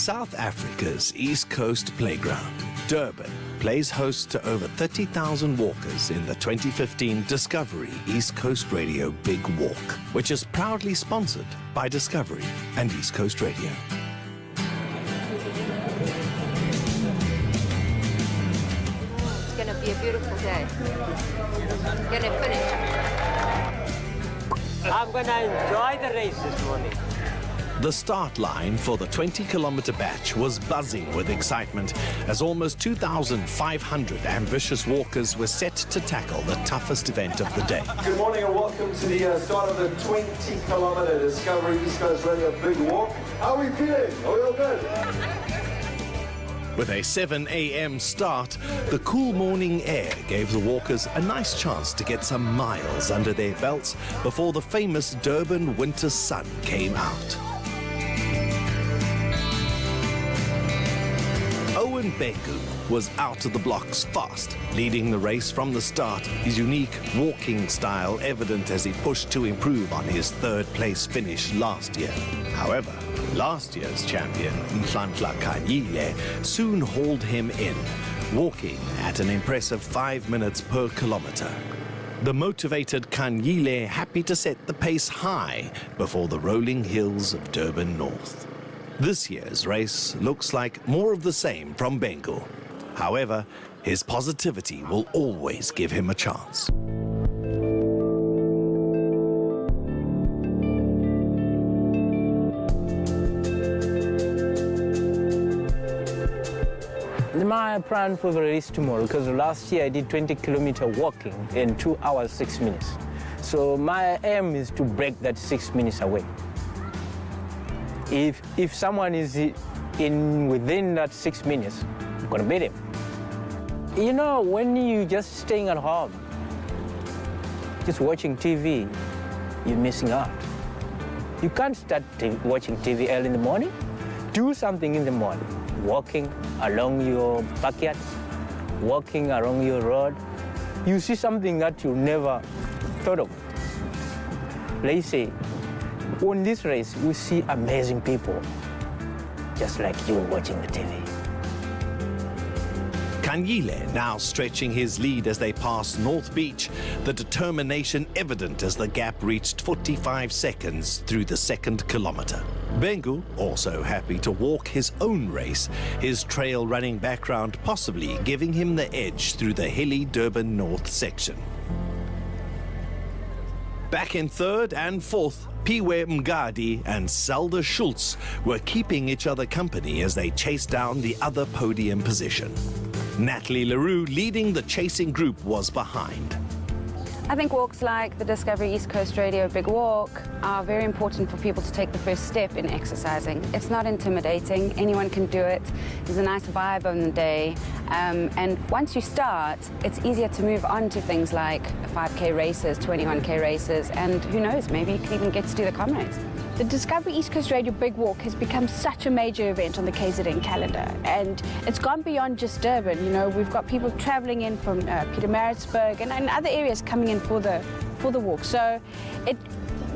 South Africa's East Coast playground, Durban plays host to over 30,000 walkers in the 2015 Discovery East Coast Radio Big Walk, which is proudly sponsored by Discovery and East Coast Radio. It's going to be a beautiful day. Going to finish. I'm going to enjoy the race this morning. The start line for the 20-kilometer batch was buzzing with excitement as almost 2,500 ambitious walkers were set to tackle the toughest event of the day. Good morning and welcome to the start of the 20-kilometer Discovery East Coast Radio Big Walk. How are we feeling? Are we all good? With a 7 a.m. start, the cool morning air gave the walkers a nice chance to get some miles under their belts before the famous Durban winter sun came out. Owen Bengu was out of the blocks fast, leading the race from the start, his unique walking style evident as he pushed to improve on his third-place finish last year. However, last year's champion, Nhlanhla Kanyile, soon hauled him in, walking at an impressive 5 minutes per kilometer. The motivated Kanyile happy to set the pace high before the rolling hills of Durban North. This year's race looks like more of the same from Bengu. However, his positivity will always give him a chance. My plan for the race tomorrow, because last year I did 20-kilometer walking in 2 hours, 6 minutes. So my aim is to break that 6 minutes away. If someone is within that 6 minutes, I'm gonna beat him. You know, when you just staying at home, just watching TV, you're missing out. You can't start watching TV early in the morning. Do something in the morning. Walking along your backyard, walking along your road. You see something that you never thought of. Let's say, on this race, we see amazing people, just like you watching the TV. Kanyile now stretching his lead as they pass North Beach, the determination evident as the gap reached 45 seconds through the second kilometer. Bengu also happy to walk his own race, his trail running background possibly giving him the edge through the hilly Durban North section. Back in third and fourth, Piwe Mgadi and Zelda Schultz were keeping each other company as they chased down the other podium position. Natalie Leroux, leading the chasing group, was behind. I think walks like the Discovery East Coast Radio Big Walk are very important for people to take the first step in exercising. It's not intimidating, anyone can do it. There's a nice vibe on the day. And once you start, it's easier to move on to things like 5K races, 21K races, and who knows, maybe you can even get to do the Comrades. The Discovery East Coast Radio Big Walk has become such a major event on the KZN calendar, and it's gone beyond just Durban. You know, we've got people traveling in from Pietermaritzburg and other areas coming in for the walk. So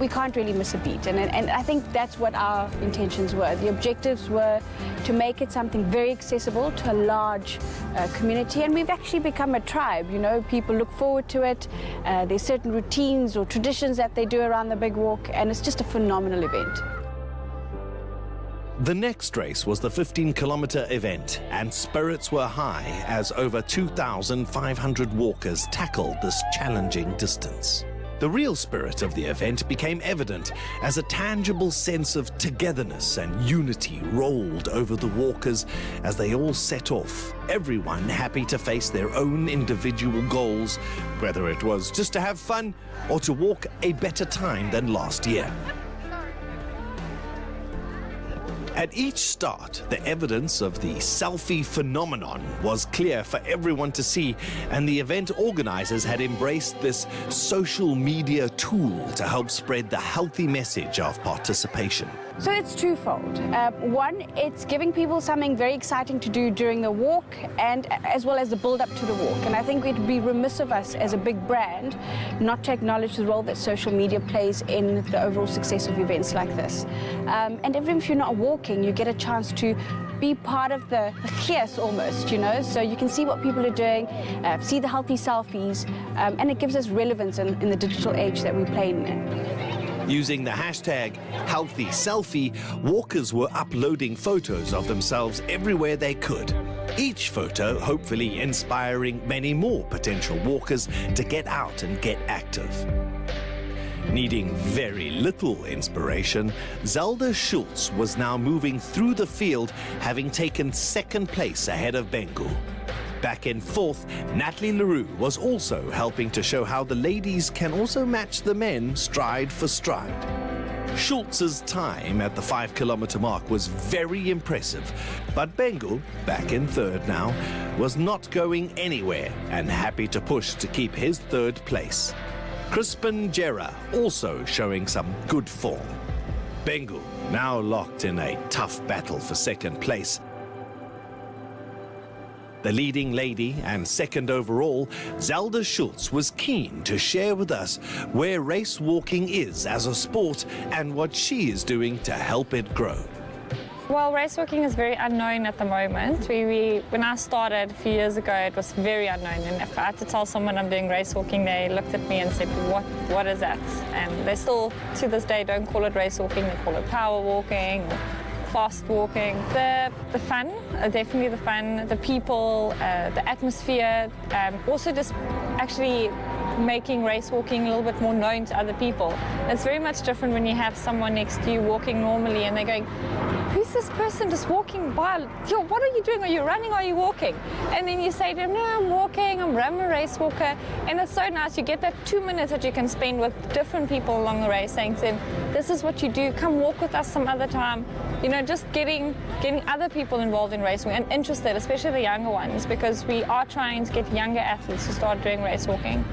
we can't really miss a beat, and I think that's what our intentions were. The objectives were to make it something very accessible to a large community, and we've actually become a tribe. You know, people look forward to it. There's certain routines or traditions that they do around the big walk, and it's just a phenomenal event. The next race was the 15-kilometer event, and spirits were high as over 2,500 walkers tackled this challenging distance. The real spirit of the event became evident as a tangible sense of togetherness and unity rolled over the walkers as they all set off, everyone happy to face their own individual goals, whether it was just to have fun or to walk a better time than last year. At each start, the evidence of the selfie phenomenon was clear for everyone to see, and the event organizers had embraced this social media tool to help spread the healthy message of participation. So it's twofold. One, it's giving people something very exciting to do during the walk, and as well as the build-up to the walk. And I think it would be remiss of us as a big brand not to acknowledge the role that social media plays in the overall success of events like this. And even if you're not walking, walking, you get a chance to be part of the chaos almost, you know, so you can see what people are doing, see the healthy selfies, and it gives us relevance in the digital age that we're playing in. Using the hashtag #HealthySelfie, walkers were uploading photos of themselves everywhere they could. Each photo hopefully inspiring many more potential walkers to get out and get active. Needing very little inspiration, Zelda Schultz was now moving through the field, having taken second place ahead of Bengu. Back in fourth, Natalie Leroux was also helping to show how the ladies can also match the men stride for stride. Schultz's time at the 5-kilometer mark was very impressive, but Bengu, back in third now, was not going anywhere and happy to push to keep his third place. Crispin Gera also showing some good form. Bengu now locked in a tough battle for second place. The leading lady and second overall, Zelda Schultz, was keen to share with us where race walking is as a sport and what she is doing to help it grow. Well, race walking is very unknown at the moment. When I started a few years ago, it was very unknown. And if I had to tell someone I'm doing race walking, they looked at me and said, what is that? And they still, to this day, don't call it race walking. They call it power walking, or fast walking. The fun, definitely the fun, the people, the atmosphere, also just actually making race walking a little bit more known to other people. It's very much different when you have someone next to you walking normally and they're going, who's this person just walking by? Yo, what are you doing? Are you running? Are you walking? And then you say to them, no, I'm walking, I'm a race walker. And it's so nice. You get that 2 minutes that you can spend with different people along the race, saying to them, this is what you do, come walk with us some other time. You know, just getting other people involved in racing and interested, especially the younger ones, because we are trying to get younger athletes to start doing race walking.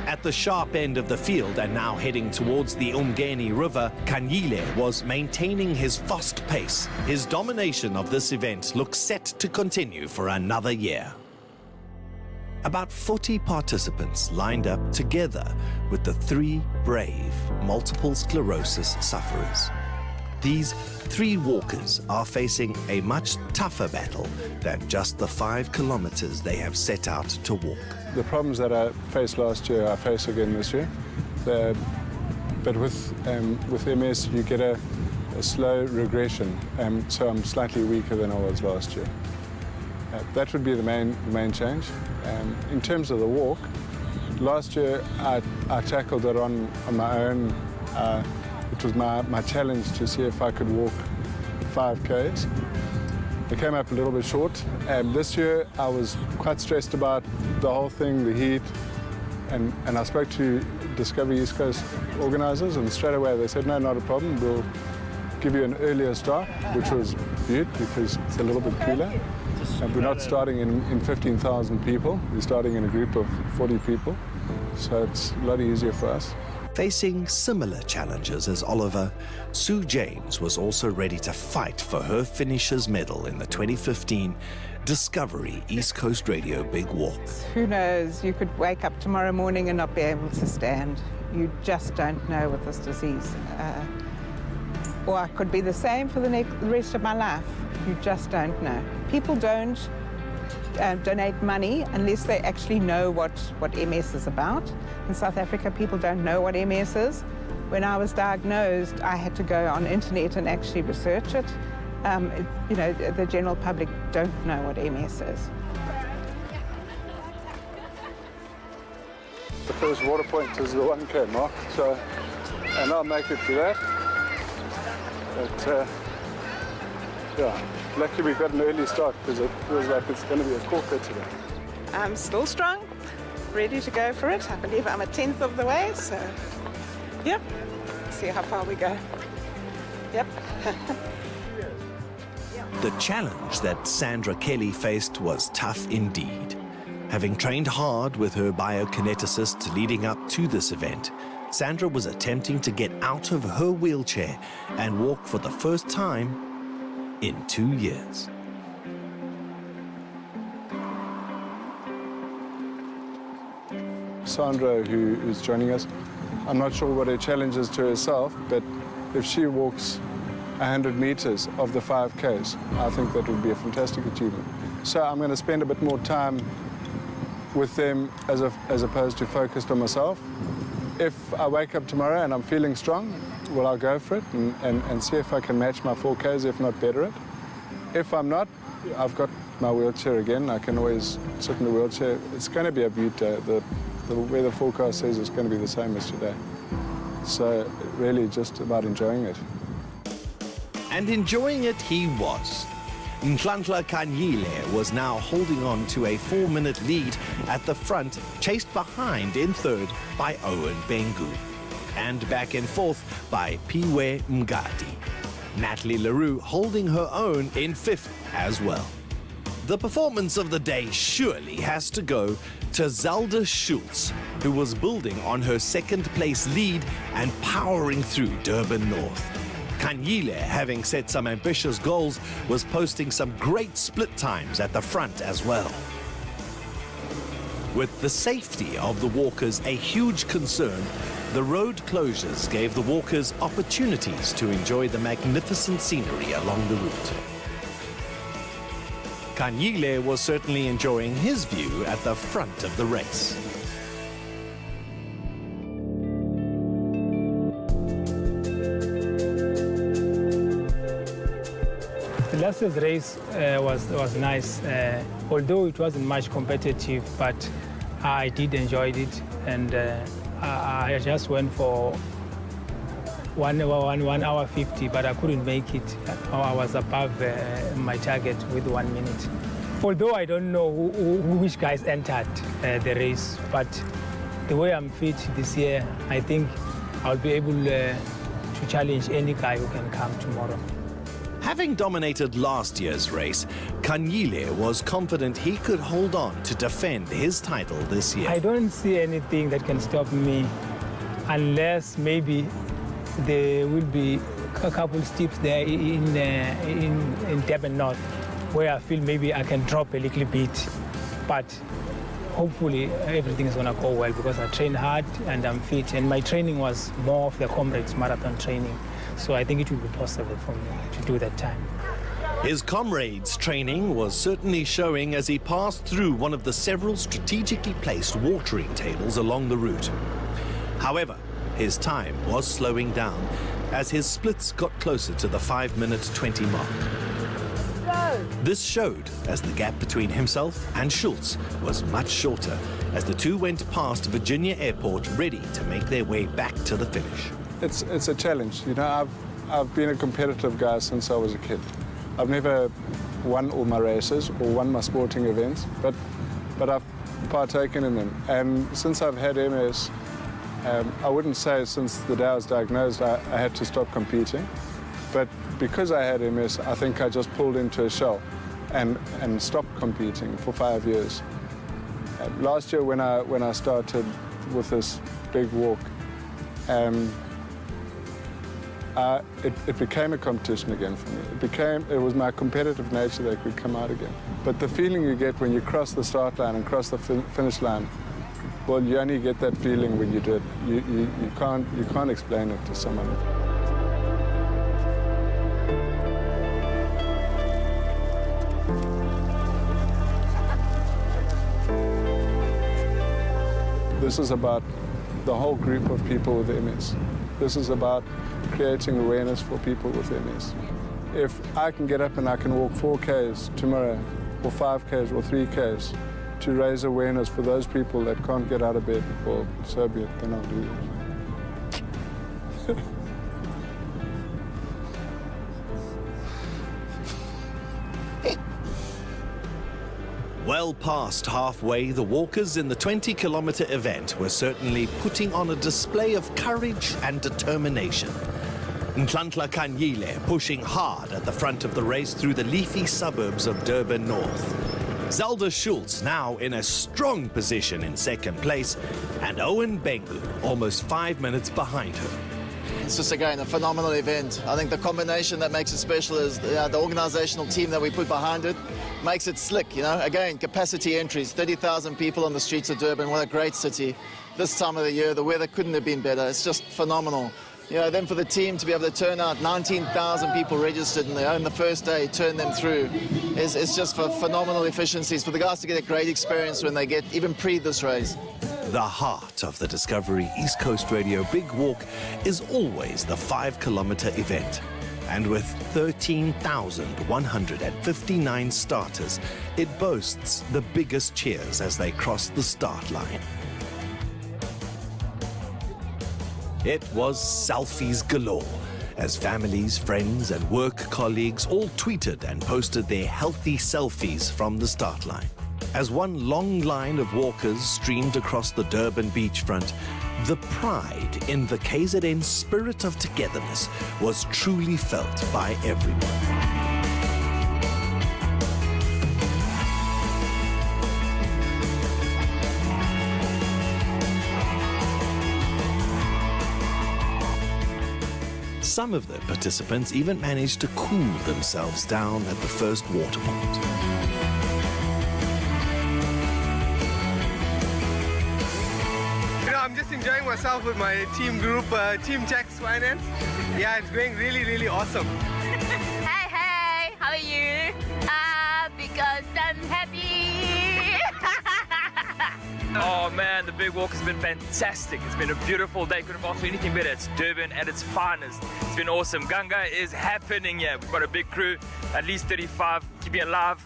At the sharp end of the field and now heading towards the Umgeni River, Kanyile was maintaining his fast pace. His domination of this event looks set to continue for another year. About 40 participants lined up together with the 3 brave multiple sclerosis sufferers. These 3 walkers are facing a much tougher battle than just the 5 kilometers they have set out to walk. The problems that I faced last year, I face again this year. But with MS, you get a slow regression, so I'm slightly weaker than I was last year. That would be the main change. In terms of the walk, last year I tackled it on my own. It was my challenge to see if I could walk 5 Ks. I came up a little bit short. This year I was quite stressed about the whole thing, the heat, and I spoke to Discovery East Coast organisers, and straight away they said, no, not a problem, we'll give you an earlier start, which was good because it's a little bit cooler. And we're not starting in 15,000 people, we're starting in a group of 40 people, so it's a lot easier for us. Facing similar challenges as Oliver, Sue James was also ready to fight for her finisher's medal in the 2015 Discovery East Coast Radio Big Walk. Who knows, you could wake up tomorrow morning and not be able to stand. You just don't know with this disease. Or I could be the same for the rest of my life. You just don't know. People don't donate money unless they actually know what MS is about. In South Africa, people don't know what MS is. When I was diagnosed, I had to go on the internet and actually research it. You know, the general public don't know what MS is. The first water point is the 1K mark, so, and I'll make it to that. But, yeah, luckily we got an early start because it feels like it's going to be a corker today. I'm still strong, ready to go for it. I believe I'm a 10th of the way, so, yep, see how far we go. Yep. The challenge that Sandra Kelly faced was tough indeed. Having trained hard with her biokineticist leading up to this event, Sandra was attempting to get out of her wheelchair and walk for the first time in 2 years. Sandra, who is joining us, I'm not sure what her challenge is to herself, but if she walks 100 meters of the 5Ks. I think that would be a fantastic achievement. So I'm going to spend a bit more time with them as opposed to focused on myself. If I wake up tomorrow and I'm feeling strong, well, I'll go for it and see if I can match my 4Ks, if not better it. If I'm not, I've got my wheelchair again. I can always sit in the wheelchair. It's going to be a beaut day. The weather forecast says it's going to be the same as today. So really just about enjoying it. And enjoying it he was. Nhlanhla Kanyile was now holding on to a 4-minute lead at the front, chased behind in third by Owen Bengu. And back and forth by Piwe Mngadi. Natalie Leroux holding her own in fifth as well. The performance of the day surely has to go to Zelda Schultz, who was building on her second-place lead and powering through Durban North. Kanyile, having set some ambitious goals, was posting some great split times at the front as well. With the safety of the walkers a huge concern, the road closures gave the walkers opportunities to enjoy the magnificent scenery along the route. Kanyile was certainly enjoying his view at the front of the race. Last year's race was nice, although it wasn't much competitive, but I did enjoy it, and I just went for 1 hour 50, but I couldn't make it. I was above my target with 1 minute. Although I don't know which guys entered the race, but the way I'm fit this year, I think I'll be able to challenge any guy who can come tomorrow. Having dominated last year's race, Kanyile was confident he could hold on to defend his title this year. I don't see anything that can stop me unless maybe there will be a couple steps there in Durban North where I feel maybe I can drop a little bit. But hopefully everything is going to go well because I train hard and I'm fit. And my training was more of the Comrades marathon training. So I think it will be possible for me to do that time. His Comrades training was certainly showing as he passed through one of the several strategically placed watering tables along the route. However, his time was slowing down as his splits got closer to the 5-minute 20 mark. This showed as the gap between himself and Schultz was much shorter as the two went past Virginia Airport ready to make their way back to the finish. It's a challenge. You know, I've been a competitive guy since I was a kid. I've never won all my races or won my sporting events, but I've partaken in them. And since I've had MS, I wouldn't say since the day I was diagnosed I had to stop competing, but because I had MS, I think I just pulled into a shell and stopped competing for 5 years. Last year when I started with this big walk, it became a competition again for me. It was my competitive nature that could come out again. But the feeling you get when you cross the start line and cross the finish line, well, you only get that feeling when you do it. You can't explain it to someone. This is about the whole group of people with MS. This is about creating awareness for people with MS. If I can get up and I can walk 4Ks tomorrow, or 5Ks or 3Ks, to raise awareness for those people that can't get out of bed, well, so be it, then I'll do it. Well past halfway, the walkers in the 20-kilometer event were certainly putting on a display of courage and determination. Nhlanhla Kanyile pushing hard at the front of the race through the leafy suburbs of Durban North. Zelda Schultz now in a strong position in second place, and Owen Bengu almost 5 minutes behind her. It's just, again, a phenomenal event. I think the combination that makes it special is the organizational team that we put behind it makes it slick, you know. Again, capacity entries, 30,000 people on the streets of Durban. What a great city. This time of the year, the weather couldn't have been better. It's just phenomenal. You know, then for the team to be able to turn out 19,000 people registered in the first day, turn them through, is just for phenomenal efficiencies. For the guys to get a great experience when they get, even pre this race. The heart of the Discovery East Coast Radio Big Walk is always the 5-kilometer event. And with 13,159 starters, it boasts the biggest cheers as they cross the start line. It was selfies galore, as families, friends and work colleagues all tweeted and posted their healthy selfies from the start line. As one long line of walkers streamed across the Durban beachfront, the pride in the KZN spirit of togetherness was truly felt by everyone. Some of the participants even managed to cool themselves down at the first water point. I'm just enjoying myself with my team group, Team Tax Finance. Yeah, it's going really, really awesome. Hey, hey, how are you? Because I'm happy. Oh man, the big walk has been fantastic. It's been a beautiful day. Couldn't have asked for anything better. It's Durban at its finest. It's been awesome. Ganga is happening here. We've got a big crew, at least 35, keeping it alive.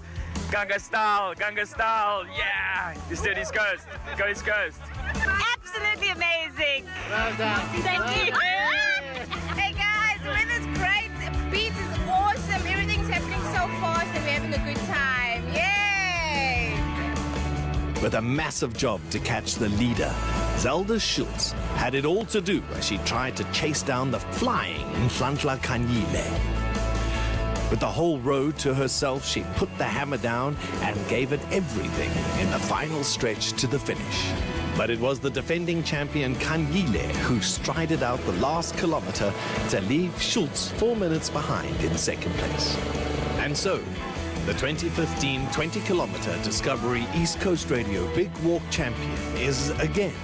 Ganga style, yeah. This is East Coast, go East Coast. Absolutely amazing. Well done. Thank you. Hey guys, the weather's great. The beach is awesome. Everything's happening so fast and we're having a good time. Yay! With a massive job to catch the leader, Zelda Schultz had it all to do as she tried to chase down the flying Nhlanhla Kanyile. With the whole road to herself, she put the hammer down and gave it everything in the final stretch to the finish. But it was the defending champion Kanyile who strided out the last kilometer to leave Schultz 4 minutes behind in second place. And so, the 2015 20-kilometer Discovery East Coast Radio Big Walk champion is again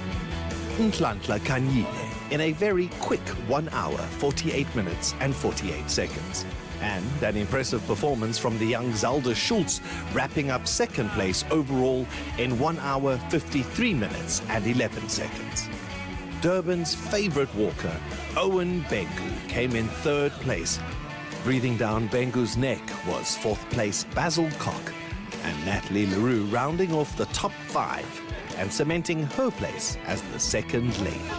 Nhlanhla Kanyile in a very quick 1 hour, 48 minutes and 48 seconds. And an impressive performance from the young Zelda Schultz, wrapping up second place overall in 1 hour, 53 minutes and 11 seconds. Durban's favorite walker, Owen Bengu, came in third place. Breathing down Bengu's neck was fourth place Basil Koch, and Natalie Leroux rounding off the top 5 and cementing her place as the second lady.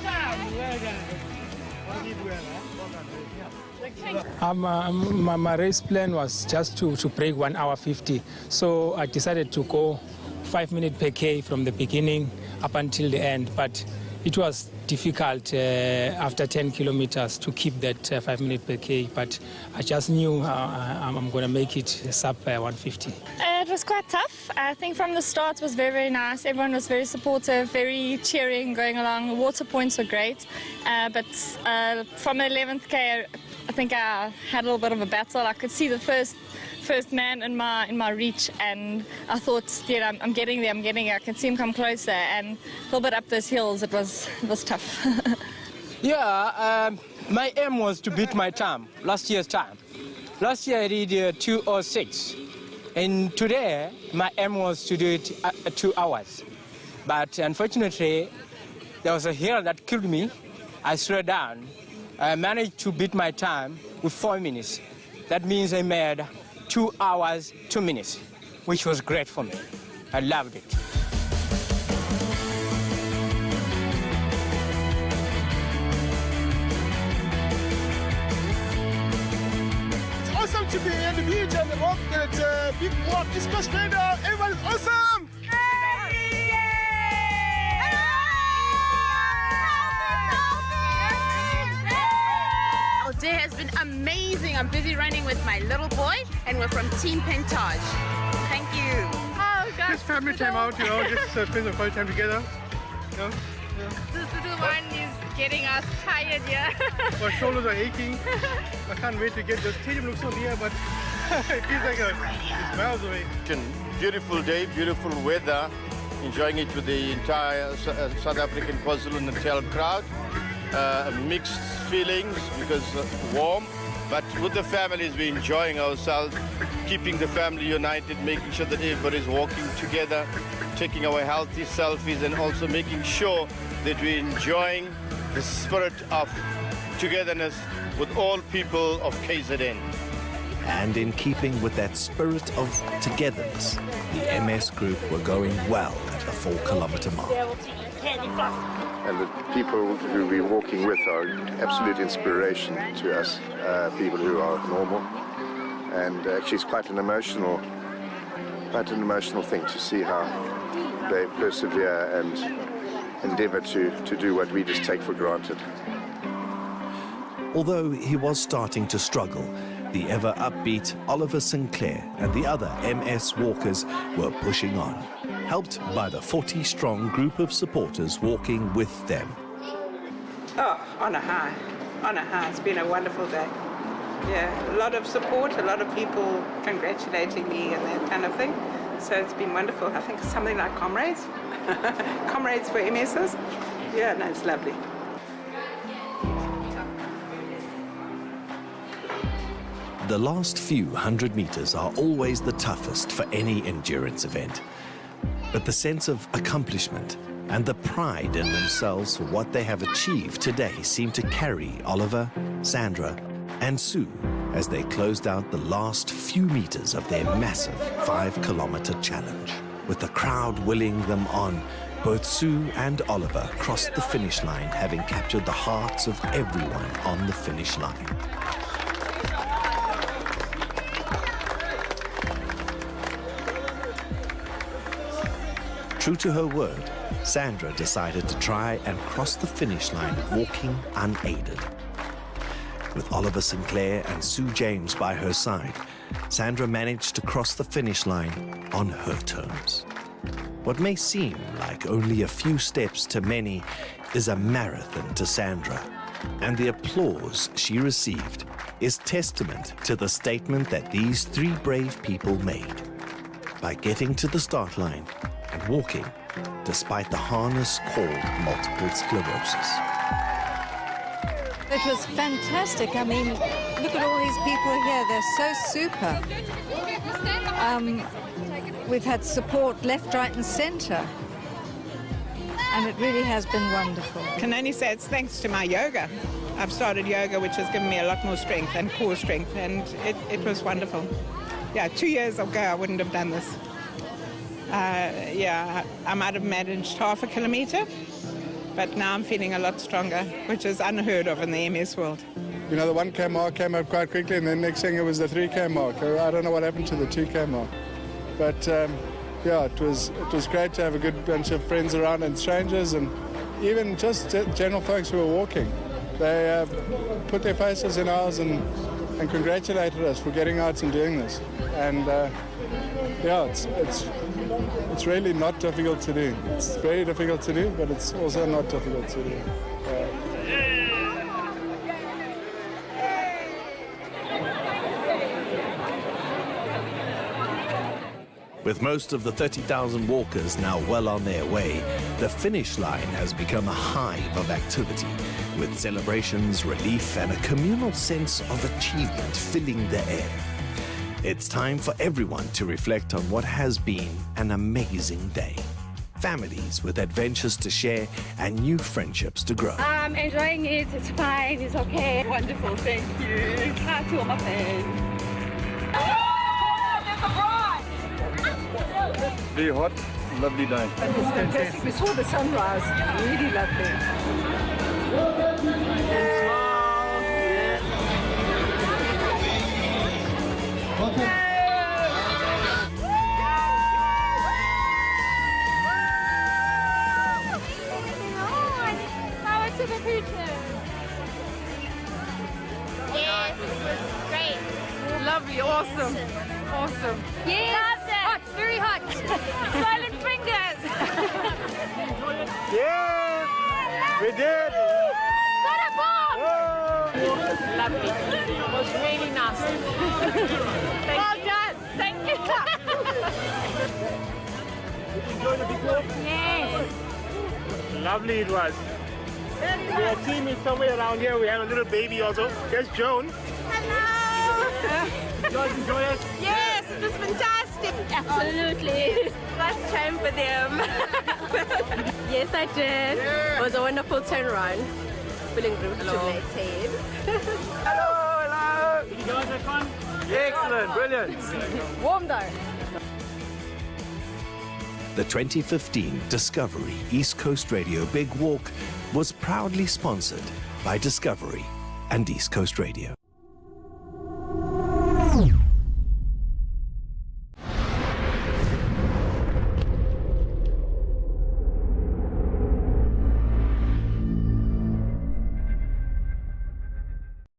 My race plan was just to break 1 hour 50. So I decided to go 5 minutes per K from the beginning up until the end. But it was difficult after 10 kilometers to keep that 5 minutes per K. But I just knew I'm going to make it sub 150. It was quite tough. I think from the start it was very, very nice. Everyone was very supportive, very cheering going along. The water points were great. But from 11th K, I think I had a little bit of a battle. I could see the first man in my reach, and I thought, yeah, I'm getting there. I can see him come closer, and a little bit up those hills, it was tough. Yeah, my aim was to beat my time, last year's time. Last year I did 2:06, and today my aim was to do it at 2 hours. But unfortunately, there was a hill that killed me. I slowed down. I managed to beat my time with 4 minutes. That means I made 2 hours, 2 minutes, which was great for me. I loved it. It's awesome to be at the beach and walk that big walk. East Coast Radio. Everyone is awesome. Our day has been amazing. I'm busy running with my little boy, and we're from Team Pentage. Thank you. Oh gosh. This family came out, just spend some quality time together. This little one is getting us tired, yeah. My shoulders are aching. I can't wait to get the stadium. Looks so near, but it feels like it's miles away. Beautiful day, beautiful weather. Enjoying it with the entire South African KwaZulu-Natal crowd. A mixed feelings because warm, but with the families we're enjoying ourselves, keeping the family united, making sure that everybody's walking together, taking our healthy selfies, and also making sure that we're enjoying the spirit of togetherness with all people of KZN. And in keeping with that spirit of togetherness, the MS group were going well at the 4-kilometer mark. And the people who we're walking with are absolute inspiration to us, people who are normal. And actually it's quite an emotional thing to see how they persevere and endeavor to do what we just take for granted. Although he was starting to struggle, the ever upbeat Oliver Sinclair and the other MS walkers were pushing on, helped by the 40-strong group of supporters walking with them. Oh, on a high. It's been a wonderful day. Yeah, a lot of support, a lot of people congratulating me and that kind of thing. So it's been wonderful. I think it's something like comrades. Comrades for MSs. Yeah, no, it's lovely. The last few 100 meters are always the toughest for any endurance event. But the sense of accomplishment and the pride in themselves for what they have achieved today seem to carry Oliver, Sandra, and Sue as they closed out the last few meters of their massive 5-kilometer challenge. With the crowd willing them on, both Sue and Oliver crossed the finish line, having captured the hearts of everyone on the finish line. True to her word, Sandra decided to try and cross the finish line walking unaided. With Oliver Sinclair and Sue James by her side, Sandra managed to cross the finish line on her terms. What may seem like only a few steps to many is a marathon to Sandra, and the applause she received is testament to the statement that these 3 brave people made. By getting to the start line and walking despite the harness called multiple sclerosis. It was fantastic. I mean, look at all these people here. They're so super. We've had support left, right and centre. And it really has been wonderful. Can only say it's thanks to my yoga. I've started yoga, which has given me a lot more strength and core strength, and it was wonderful. Yeah, 2 years ago I wouldn't have done this. Yeah, I might have managed 0.5 kilometre, but now I'm feeling a lot stronger, which is unheard of in the MS world. You know, the 1K mark came up quite quickly, and then next thing it was the 3K mark. I don't know what happened to the 2K mark. But yeah, it was great to have a good bunch of friends around and strangers, and even just general folks who were walking. They put their faces in ours and congratulated us for getting out and doing this. And yeah, it's really not difficult to do. It's very difficult to do, but it's also not difficult to do. With most of the 30,000 walkers now well on their way, the finish line has become a hive of activity, with celebrations, relief, and a communal sense of achievement filling the air. It's time for everyone to reflect on what has been an amazing day. Families with adventures to share and new friendships to grow. I'm enjoying it. It's fine. It's okay. Wonderful. Thank you. Hi to all my friends. Very hot, lovely day. It was fantastic. We saw the sunrise. Really lovely. Power to the future. Yes, it was great. Lovely. Awesome. Awesome. Yes. Loved it. Hot, very hot. Silent fingers. Yeah, we did. Got a bomb. Lovely. It was really nice. Well done. Thank you. Did you enjoy the big walk? Yes. Lovely it was. Very Your team is somewhere around here. We have a little baby also. There's Joan. Hello! Did you guys enjoy it? Yes, it was fantastic. Absolutely. First time for them. Yes, I did. It was a wonderful turnaround. Feeling rejuvenated. Hello! Did you guys have fun? Excellent, brilliant. Warm though. The 2015 Discovery East Coast Radio Big Walk was proudly sponsored by Discovery and East Coast Radio.